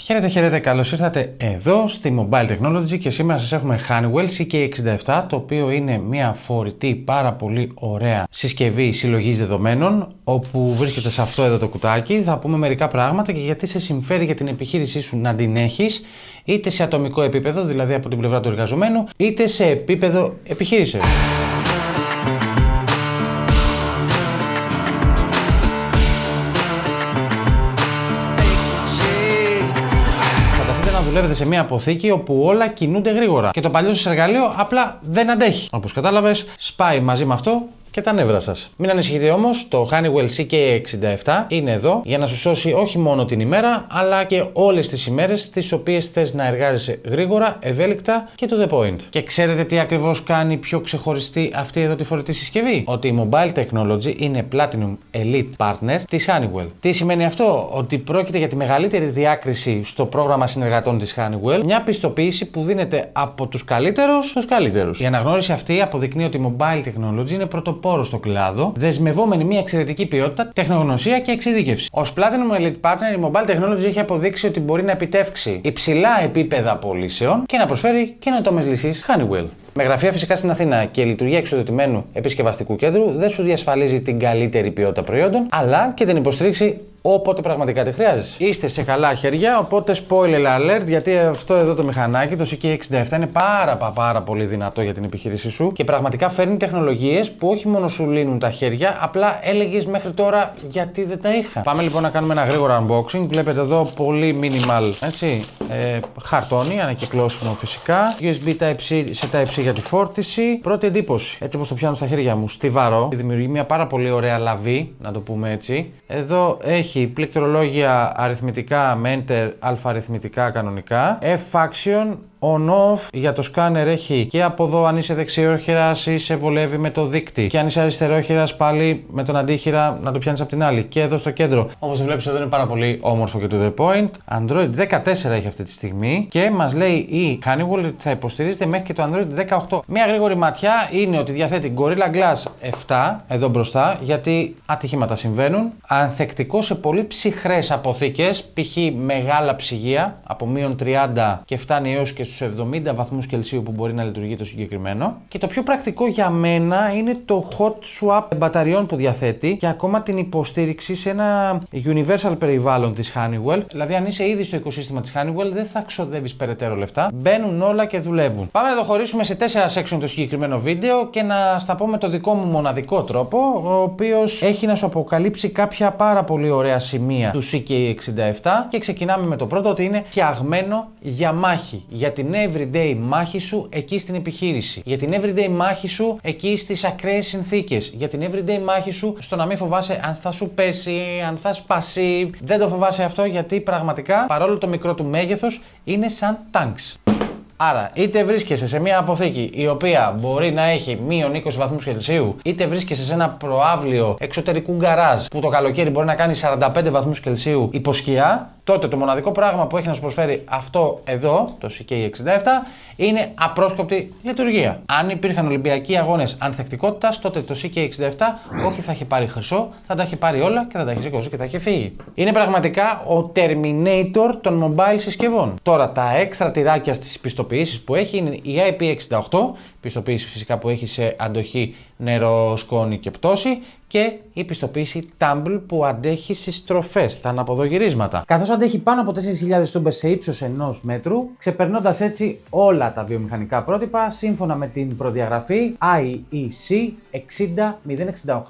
Χαίρετε, χαίρετε, καλώς ήρθατε εδώ στη Mobile Technology και σήμερα σας έχουμε Honeywell CK67, το οποίο είναι μια φορητή πάρα πολύ ωραία συσκευή συλλογής δεδομένων, όπου βρίσκεται σε αυτό εδώ το κουτάκι. Θα πούμε μερικά πράγματα και γιατί σε συμφέρει για την επιχείρησή σου να την έχεις, είτε σε ατομικό επίπεδο, δηλαδή από την πλευρά του εργαζομένου, είτε σε επίπεδο επιχείρησεως. Δουλεύετε σε μια αποθήκη όπου όλα κινούνται γρήγορα και το παλιό σας εργαλείο απλά δεν αντέχει. Όπως κατάλαβες, σπάει μαζί με αυτό και τα νεύρα σας. Μην ανησυχείτε όμως, το Honeywell CK67 είναι εδώ για να σου σώσει όχι μόνο την ημέρα, αλλά και όλες τις ημέρες τις οποίες θες να εργάζεσαι γρήγορα, ευέλικτα και to the point. Και ξέρετε τι ακριβώς κάνει πιο ξεχωριστή αυτή εδώ τη φορητή συσκευή? Ότι η Mobile Technology είναι Platinum Elite Partner της Honeywell. Τι σημαίνει αυτό? Ότι πρόκειται για τη μεγαλύτερη διάκριση στο πρόγραμμα συνεργατών της Honeywell, μια πιστοποίηση που δίνεται από τους καλύτερους στους καλύτερους. Η αναγνώριση αυτή αποδεικνύει ότι η Mobile Technology είναι πρωτοπόρο στο κλάδο, δεσμευόμενη μια εξαιρετική ποιότητα, τεχνογνωσία και εξειδίκευση. Ως Platinum Elite Partner, η Mobile Technology έχει αποδείξει ότι μπορεί να επιτεύξει υψηλά επίπεδα πωλήσεων και να προσφέρει καινοτόμες λύσεις Honeywell. Με γραφεία φυσικά στην Αθήνα και λειτουργία εξοδοτημένου επισκευαστικού κέντρου δεν σου διασφαλίζει την καλύτερη ποιότητα προϊόντων, αλλά και την υποστήριξη όποτε πραγματικά τη χρειάζεσαι. Είστε σε καλά χέρια, οπότε spoiler alert, γιατί αυτό εδώ το μηχανάκι, το CK67, είναι πάρα πολύ δυνατό για την επιχείρησή σου και πραγματικά φέρνει τεχνολογίες που όχι μόνο σου λύνουν τα χέρια, απλά έλεγες μέχρι τώρα γιατί δεν τα είχα. Πάμε λοιπόν να κάνουμε ένα γρήγορο unboxing. Βλέπετε εδώ πολύ minimal, έτσι, χαρτόνι, ανακυκλώσιμο φυσικά, USB Type-C σε Type-C για τη φόρτιση. Πρώτη εντύπωση, έτσι όπως το πιάνω στα χέρια μου, στιβαρό, δημιουργεί μια πάρα πολύ ωραία λαβή, να το πούμε έτσι. Εδώ έχει πληκτρολόγια αριθμητικά με Enter, αλφα-αριθμητικά κανονικά. F-Action, on-off, για το σκάνερ έχει και από εδώ αν είσαι δεξιόχειρας ή σε βολεύει με το δείκτη. Και αν είσαι αριστερόχειρας πάλι με τον αντίχειρα να το πιάνεις από την άλλη. Και εδώ στο κέντρο. Όπως βλέπεις εδώ είναι πάρα πολύ όμορφο και to the point. Android 14 έχει αυτή τη στιγμή και μας λέει η Honeywell ότι θα υποστηρίζεται μέχρι και το Android 18. Μια γρήγορη ματιά είναι ότι διαθέτει Gorilla Glass 7 εδώ μπροστά, γιατί ατυχήματα συμβαίνουν. Ανθεκτικό σε πολύ ψυχρές αποθήκες, π.χ. μεγάλα ψυγεία από -30 και φτάνει έως και στους 70 βαθμούς Κελσίου που μπορεί να λειτουργεί το συγκεκριμένο. Και το πιο πρακτικό για μένα είναι το hot swap μπαταριών που διαθέτει και ακόμα την υποστήριξη σε ένα universal περιβάλλον της Honeywell. Δηλαδή, αν είσαι ήδη στο οικοσύστημα της Honeywell, δεν θα ξοδεύεις περαιτέρω λεφτά. Μπαίνουν όλα και δουλεύουν. Πάμε να το χωρίσουμε σε 4 section το συγκεκριμένο βίντεο και να στα πω με το δικό μου μοναδικό τρόπο, ο οποίος έχει να σου αποκαλύψει κάποια πάρα πολύ ωραία σημεία του CK67 και ξεκινάμε με το πρώτο, ότι είναι φτιαγμένο για μάχη. Για την everyday μάχη σου εκεί στην επιχείρηση. Για την everyday μάχη σου εκεί στις ακραίες συνθήκες. Για την everyday μάχη σου στο να μην φοβάσαι αν θα σου πέσει, αν θα σπάσει. Δεν το φοβάσαι αυτό, γιατί πραγματικά παρόλο το μικρό του μέγεθος είναι σαν tanks. Άρα, είτε βρίσκεσαι σε μια αποθήκη η οποία μπορεί να έχει -20 βαθμούς Κελσίου, είτε βρίσκεσαι σε ένα προαύλιο εξωτερικού γκαράζ που το καλοκαίρι μπορεί να κάνει 45 βαθμούς Κελσίου υπό σκιά, τότε το μοναδικό πράγμα που έχει να σου προσφέρει αυτό εδώ, το CK67, είναι απρόσκοπτη λειτουργία. Αν υπήρχαν Ολυμπιακοί αγώνες ανθεκτικότητας, τότε το CK67 όχι θα έχει πάρει χρυσό, θα τα έχει πάρει όλα και θα τα έχει σηκώσει και θα έχει φύγει. Είναι πραγματικά ο Terminator των mobile συσκευών. Τώρα, τα έξτρα τυράκια στις πιστοποιήσεις που έχει είναι η IP68, πιστοποίηση φυσικά που έχει σε αντοχή νερό, σκόνη και πτώση, και η πιστοποίηση Tumble που αντέχει στις στροφές, τα αναποδογυρίσματα. Καθώς αντέχει πάνω από 4.000 τούμπες σε ύψος 1 μέτρου, ξεπερνώντας έτσι όλα τα βιομηχανικά πρότυπα σύμφωνα με την προδιαγραφή IEC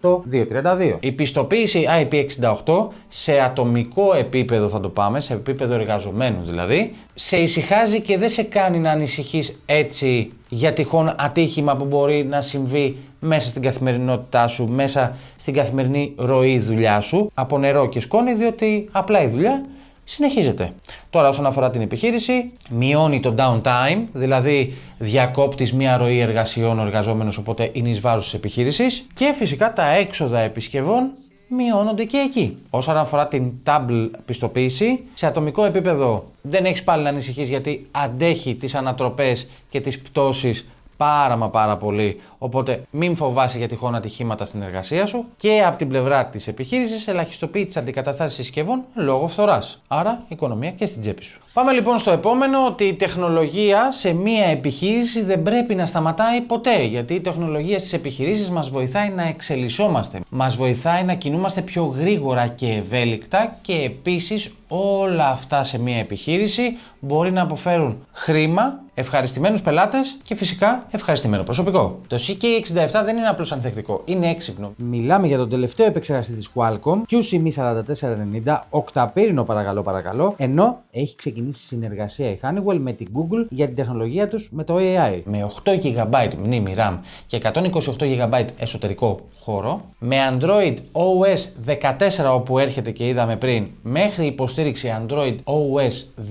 60068-232. Η πιστοποίηση IP68 σε ατομικό επίπεδο, θα το πάμε, σε επίπεδο εργαζομένου δηλαδή, σε ησυχάζει και δεν σε κάνει να ανησυχείς έτσι για τυχόν ατύχημα που μπορεί να συμβεί μέσα στην καθημερινότητά σου, μέσα στην καθημερινή ροή δουλειά σου, από νερό και σκόνη, διότι απλά η δουλειά συνεχίζεται. Τώρα, όσον αφορά την επιχείρηση, μειώνει το downtime, δηλαδή διακόπτεις μια ροή εργασιών ο εργαζόμενος, οπότε είναι εις βάρος της επιχείρησης, και φυσικά τα έξοδα επισκευών μειώνονται και εκεί. Όσον αφορά την Tumble πιστοποίηση, σε ατομικό επίπεδο δεν έχεις πάλι να ανησυχείς, γιατί αντέχει τις ανατροπές και τις πτώσεις πάρα πολύ Οπότε μην φοβάσαι για τυχόν ατυχήματα στην εργασία σου. Και από την πλευρά της επιχείρησης ελαχιστοποιεί τις αντικαταστάσεις συσκευών λόγω φθοράς. Άρα οικονομία και στην τσέπη σου. Πάμε λοιπόν στο επόμενο, ότι η τεχνολογία σε μία επιχείρηση δεν πρέπει να σταματάει ποτέ. Γιατί η τεχνολογία στις επιχειρήσεις μας βοηθάει να εξελισσόμαστε. Μας βοηθάει να κινούμαστε πιο γρήγορα και ευέλικτα και επίσης όλα αυτά σε μία επιχείρηση μπορεί να αποφέρουν χρήμα, ευχαριστημένους πελάτες και φυσικά ευχαριστημένο προσωπικό. Το CK67 δεν είναι απλώς ανθεκτικό, είναι έξυπνο. Μιλάμε για τον τελευταίο επεξεργαστή της Qualcomm, QCM4490, οκταπύρινο παρακαλώ, ενώ έχει ξεκινήσει συνεργασία η Honeywell με την Google για την τεχνολογία τους με το AI. Με 8 GB μνήμη RAM και 128 GB εσωτερικό χώρο, με Android OS 14 όπου έρχεται και είδαμε πριν, μέχρι υποστήριξη Android OS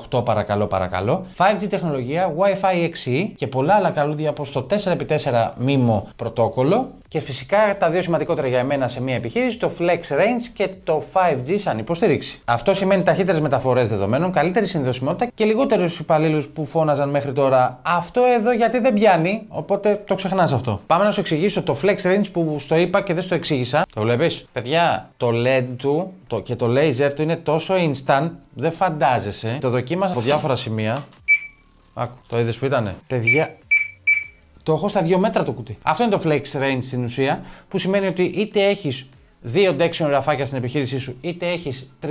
18 παρακαλώ, 5G τεχνολογία, Wi-Fi 6E και πολλά άλλα καλούδια όπως το 4x4 MIMO πρωτόκολλο και φυσικά τα δύο σημαντικότερα για εμένα σε μια επιχείρηση, το Flex Range και το 5G σαν υποστήριξη. Αυτό σημαίνει ταχύτερες μεταφορές δεδομένων, καλύτερη συνδεσιμότητα και λιγότερους υπαλλήλους που φώναζαν μέχρι τώρα αυτό εδώ γιατί δεν πιάνει, οπότε το ξεχνάς αυτό. Πάμε να σου εξηγήσω το Flex Range που στο είπα και δεν στο εξήγησα. Το βλέπεις? Παιδιά, το LED του και το laser του είναι τόσο instant, δεν φαντάζεσαι. Το δοκίμασα από διάφορα σημεία. Άκου, το είδες που ήτανε? Παιδιά, το έχω στα 2 μέτρα το κουτί. Αυτό είναι το Flex Range στην ουσία, που σημαίνει ότι είτε έχεις 2 Dexion ραφάκια στην επιχείρησή σου, είτε έχεις 30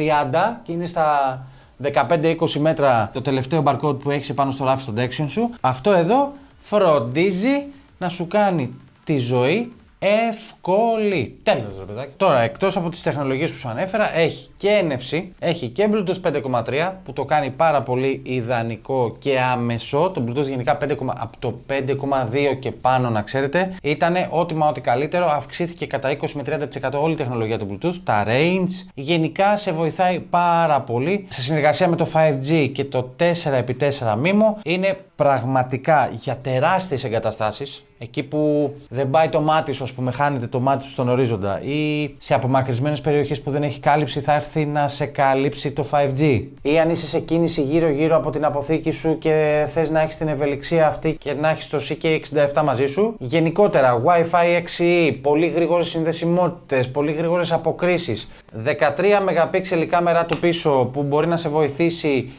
και είναι στα 15-20 μέτρα το τελευταίο barcode που έχεις επάνω στο ράφι στο Dexion σου. Αυτό εδώ φροντίζει να σου κάνει τη ζωή εύκολη. Τέλος ρε παιδάκι. Τώρα, εκτός από τις τεχνολογίες που σου ανέφερα, έχει και NFC, έχει και Bluetooth 5.3 που το κάνει πάρα πολύ ιδανικό και άμεσο. Το Bluetooth γενικά από το 5.2 και πάνω, να ξέρετε, ήταν ό,τι καλύτερο. Αυξήθηκε κατά 20 με 30% όλη η τεχνολογία του Bluetooth. Τα range γενικά σε βοηθάει πάρα πολύ. Σε συνεργασία με το 5G και το 4x4 MIMO είναι πραγματικά για τεράστιες εγκαταστάσεις. Εκεί που δεν πάει το μάτι σου, ας πούμε, χάνεται το μάτι σου στον ορίζοντα, ή σε απομακρυσμένες περιοχές που δεν έχει κάλυψη, θα έρθει να σε καλύψει το 5G. Ή αν είσαι σε κίνηση γύρω-γύρω από την αποθήκη σου και θες να έχεις την ευελιξία αυτή και να έχεις το CK67 μαζί σου. Γενικότερα, Wi-Fi 6E, πολύ γρήγορες συνδεσιμότητες, πολύ γρήγορες αποκρίσεις. 13 MP κάμερα του πίσω που μπορεί να σε βοηθήσει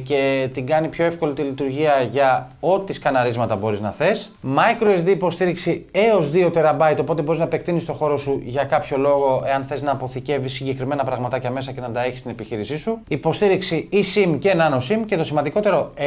και την κάνει πιο εύκολη τη λειτουργία για ό,τι σκαναρίσματα μπορείς να θες. MicroSD υποστήριξη έως 2 TB, οπότε μπορείς να επεκτείνεις το χώρο σου για κάποιο λόγο, εάν θες να αποθηκεύεις συγκεκριμένα πραγματάκια μέσα και να τα έχεις στην επιχείρησή σου. Υποστήριξη eSIM και nano SIM και το σημαντικότερο 7.000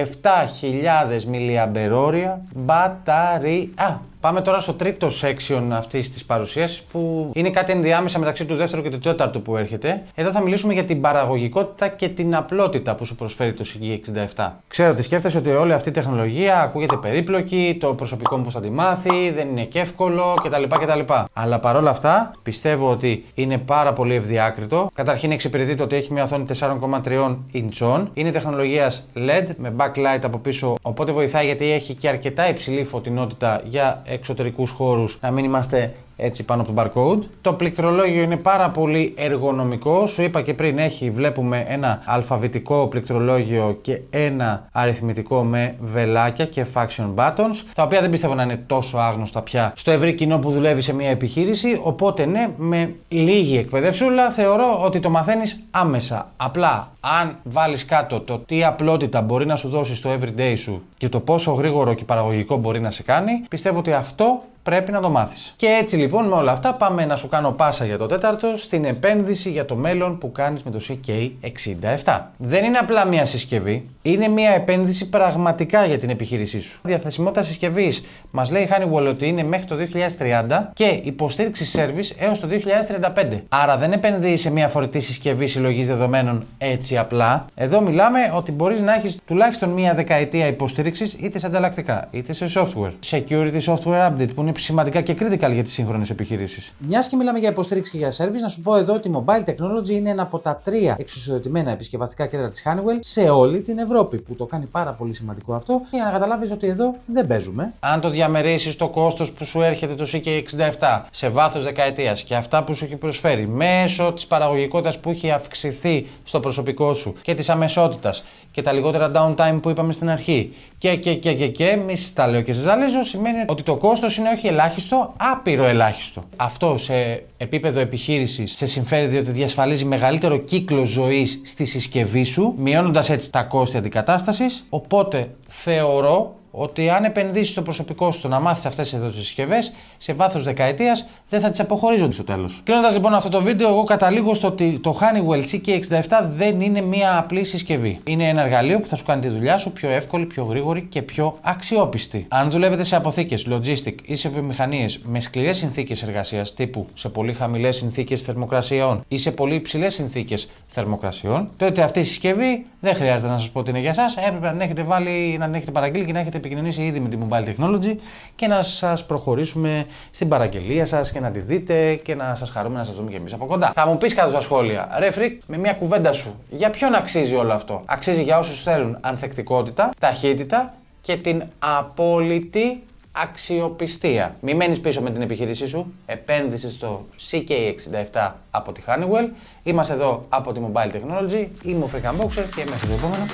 mAh μπαταρία. Πάμε τώρα στο τρίτο section αυτής της παρουσίασης που είναι κάτι ενδιάμεσα μεταξύ του δεύτερου και του τέταρτου που έρχεται. Εδώ θα μιλήσουμε για την παραγωγικότητα και την απλότητα που σου προσφέρει το CK67. Ξέρω ότι σκέφτεσαι ότι όλη αυτή η τεχνολογία ακούγεται περίπλοκη, το προσωπικό μου θα τη μάθει, δεν είναι και εύκολο κτλ. Αλλά παρόλα αυτά πιστεύω ότι είναι πάρα πολύ ευδιάκριτο. Καταρχήν εξυπηρετείται ότι έχει μια οθόνη 4,3 ιντσών, είναι τεχνολογίας LED με backlight από πίσω, οπότε βοηθάει γιατί έχει και αρκετά υψηλή φωτεινότητα για εξωτερικούς χώρους, να μην είμαστε έτσι πάνω από το barcode. Το πληκτρολόγιο είναι πάρα πολύ εργονομικό. Σου είπα και πριν, βλέπουμε ένα αλφαβητικό πληκτρολόγιο και ένα αριθμητικό με βελάκια και function buttons, τα οποία δεν πιστεύω να είναι τόσο άγνωστα πια στο ευρύ κοινό που δουλεύει σε μια επιχείρηση. Οπότε ναι, με λίγη εκπαιδευσούλα θεωρώ ότι το μαθαίνεις άμεσα. Απλά αν βάλεις κάτω το τι απλότητα μπορεί να σου δώσει στο everyday σου και το πόσο γρήγορο και παραγωγικό μπορεί να σε κάνει, πιστεύω ότι αυτό πρέπει να το μάθεις. Και έτσι λοιπόν με όλα αυτά πάμε να σου κάνω πάσα για το τέταρτο, στην επένδυση για το μέλλον που κάνεις με το CK67. Δεν είναι απλά μια συσκευή, είναι μια επένδυση πραγματικά για την επιχείρησή σου. Διαθεσιμότητα συσκευής μας λέει η Honeywell ότι είναι μέχρι το 2030 και υποστήριξη service έως το 2035. Άρα δεν επενδύεις σε μια φορητή συσκευή συλλογής δεδομένων έτσι απλά. Εδώ μιλάμε ότι μπορείς να έχεις τουλάχιστον μια δεκαετία υποστήριξης είτε σε ανταλλακτικά είτε σε software. Security software update που είναι σημαντικά και critical για τις σύγχρονες επιχειρήσεις. Μιας και μιλάμε για υποστήριξη και για service, να σου πω εδώ ότι η Mobile Technology είναι ένα από τα 3 εξουσιοδοτημένα επισκευαστικά κέντρα της Honeywell σε όλη την Ευρώπη, που το κάνει πάρα πολύ σημαντικό αυτό για να καταλάβεις ότι εδώ δεν παίζουμε. Αν το διαμερίσεις το κόστος που σου έρχεται το CK67 σε βάθος δεκαετίας και αυτά που σου έχει προσφέρει μέσω της παραγωγικότητας που έχει αυξηθεί στο προσωπικό σου και της αμεσότητας και τα λιγότερα downtime που είπαμε στην αρχή και μη τα λέω και σε ζαλίζω, σημαίνει ότι το κόστος είναι όχι όχι ελάχιστο, άπειρο ελάχιστο. Αυτό σε επίπεδο επιχείρησης σε συμφέρει διότι διασφαλίζει μεγαλύτερο κύκλο ζωής στη συσκευή σου, μειώνοντας έτσι τα κόστη αντικατάστασης. Οπότε θεωρώ ότι αν επενδύσεις στο προσωπικό σου να μάθεις αυτές εδώ τις συσκευές, σε βάθος δεκαετίας δεν θα τις αποχωρίζονται στο τέλος. Κλείνοντας λοιπόν αυτό το βίντεο, εγώ καταλήγω στο ότι το Honeywell CK67 δεν είναι μία απλή συσκευή. Είναι ένα εργαλείο που θα σου κάνει τη δουλειά σου πιο εύκολη, πιο γρήγορη και πιο αξιόπιστη. Αν δουλεύετε σε αποθήκες, logistic ή σε βιομηχανίες με σκληρές συνθήκες εργασίας, τύπου σε πολύ χαμηλές συνθήκες θερμοκρασιών ή σε πολύ υψηλές συνθήκες θερμοκρασιών, τότε αυτή η συσκευή δεν χρειάζεται να σας πω ότι είναι για σας. Έπρεπε να την έχετε βάλει, να την έχετε παραγγείλει και να έχετε επικοινωνήσει ήδη με τη Mobile Technology και να σας προχωρήσουμε στην παραγγελία σας και να τη δείτε και να σας χαρούμε να σας δούμε και εμείς από κοντά. Θα μου πεις κάτω στα σχόλια, ρε Φρικ, με μια κουβέντα σου, για ποιον αξίζει όλο αυτό? Αξίζει για όσους θέλουν ανθεκτικότητα, ταχύτητα και την απόλυτη αξιοπιστία. Μη μένεις πίσω με την επιχείρησή σου, επένδυση στο CK67 από τη Honeywell. Είμαστε εδώ από τη Mobile Technology, είμαι ο Freak Unboxer και μέχρι το επόμενο.